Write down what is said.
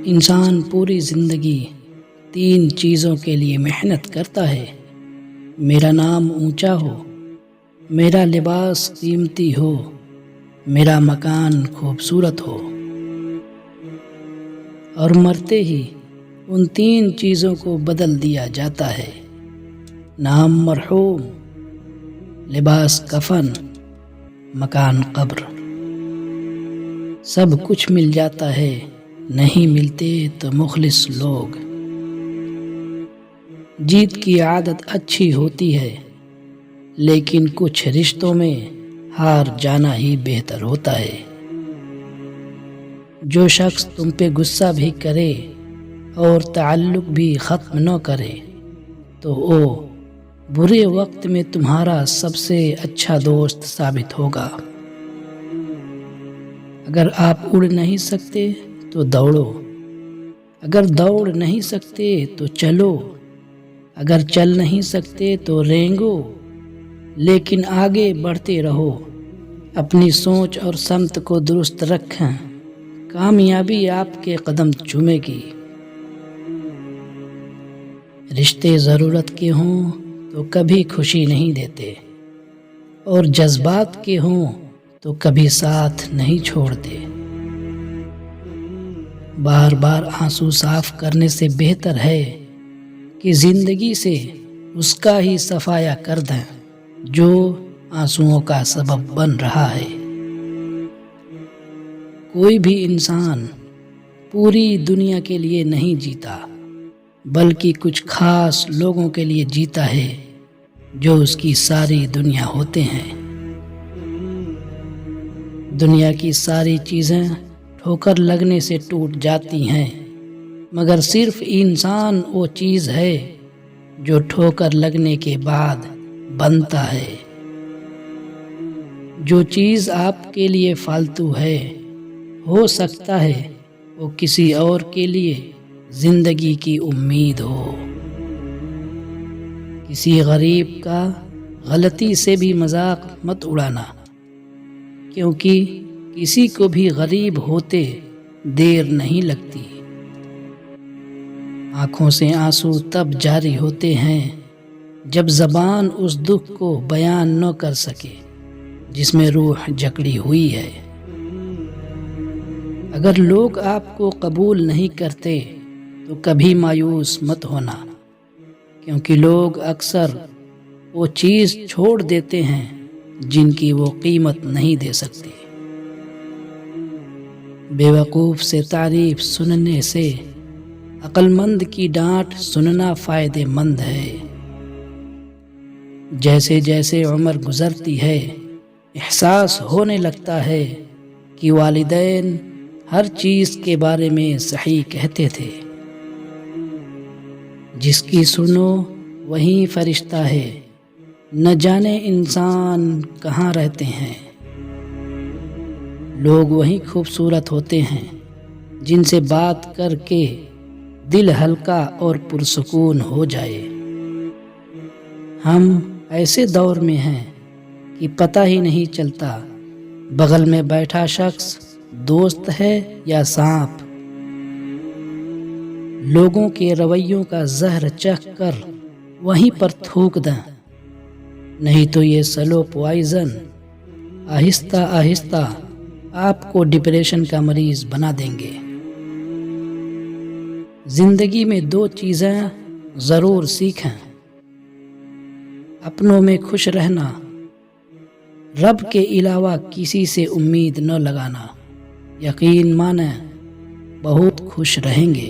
انسان پوری زندگی 3 چیزوں کے لیے محنت کرتا ہے: میرا نام اونچا ہو، میرا لباس قیمتی ہو، میرا مکان خوبصورت ہو۔ اور مرتے ہی ان 3 چیزوں کو بدل دیا جاتا ہے: نام مرحوم، لباس کفن، مکان قبر۔ سب کچھ مل جاتا ہے، نہیں ملتے تو مخلص لوگ۔ جیت کی عادت اچھی ہوتی ہے، لیکن کچھ رشتوں میں ہار جانا ہی بہتر ہوتا ہے۔ جو شخص تم پہ غصہ بھی کرے اور تعلق بھی ختم نہ کرے تو وہ برے وقت میں تمہارا سب سے اچھا دوست ثابت ہوگا۔ اگر آپ اڑ نہیں سکتے تو دوڑو، اگر دوڑ نہیں سکتے تو چلو، اگر چل نہیں سکتے تو رینگو، لیکن آگے بڑھتے رہو۔ اپنی سوچ اور سمت کو درست رکھیں، کامیابی آپ کے قدم چومے گی۔ رشتے ضرورت کے ہوں تو کبھی خوشی نہیں دیتے، اور جذبات کے ہوں تو کبھی ساتھ نہیں چھوڑتے۔ بار بار آنسو صاف کرنے سے بہتر ہے کہ زندگی سے اس کا ہی صفایا کر دیں جو آنسوؤں کا سبب بن رہا ہے۔ کوئی بھی انسان پوری دنیا کے لیے نہیں جیتا، بلکہ کچھ خاص لوگوں کے لیے جیتا ہے جو اس کی ساری دنیا ہوتے ہیں۔ دنیا کی ساری چیزیں ٹھوکر لگنے سے ٹوٹ جاتی ہیں، مگر صرف انسان وہ چیز ہے جو ٹھوکر لگنے کے بعد بنتا ہے۔ جو چیز آپ کے لیے فالتو ہے، ہو سکتا ہے وہ کسی اور کے لیے زندگی کی امید ہو۔ کسی غریب کا غلطی سے بھی مذاق مت اڑانا، کیونکہ کسی کو بھی غریب ہوتے دیر نہیں لگتی۔ آنکھوں سے آنسو تب جاری ہوتے ہیں جب زبان اس دکھ کو بیان نہ کر سکے جس میں روح جکڑی ہوئی ہے۔ اگر لوگ آپ کو قبول نہیں کرتے تو کبھی مایوس مت ہونا، کیونکہ لوگ اکثر وہ چیز چھوڑ دیتے ہیں جن کی وہ قیمت نہیں دے سکتے۔ بے وقوف سے تعریف سننے سے عقل مند کی ڈانٹ سننا فائدہ مند ہے۔ جیسے جیسے عمر گزرتی ہے، احساس ہونے لگتا ہے کہ والدین ہر چیز کے بارے میں صحیح کہتے تھے۔ جس کی سنو وہی فرشتہ ہے، نہ جانے انسان کہاں رہتے ہیں۔ لوگ وہی خوبصورت ہوتے ہیں جن سے بات کر کے دل ہلکا اور پرسکون ہو جائے۔ ہم ایسے دور میں ہیں کہ پتہ ہی نہیں چلتا بغل میں بیٹھا شخص دوست ہے یا سانپ۔ لوگوں کے رویوں کا زہر چکھ کر وہیں پر تھوک دیں، نہیں تو یہ سلو پوائزن آہستہ آہستہ آپ کو ڈپریشن کا مریض بنا دیں گے۔ زندگی میں 2 چیزیں ضرور سیکھیں: اپنوں میں خوش رہنا، رب کے علاوہ کسی سے امید نہ لگانا۔ یقین مانیں بہت خوش رہیں گے۔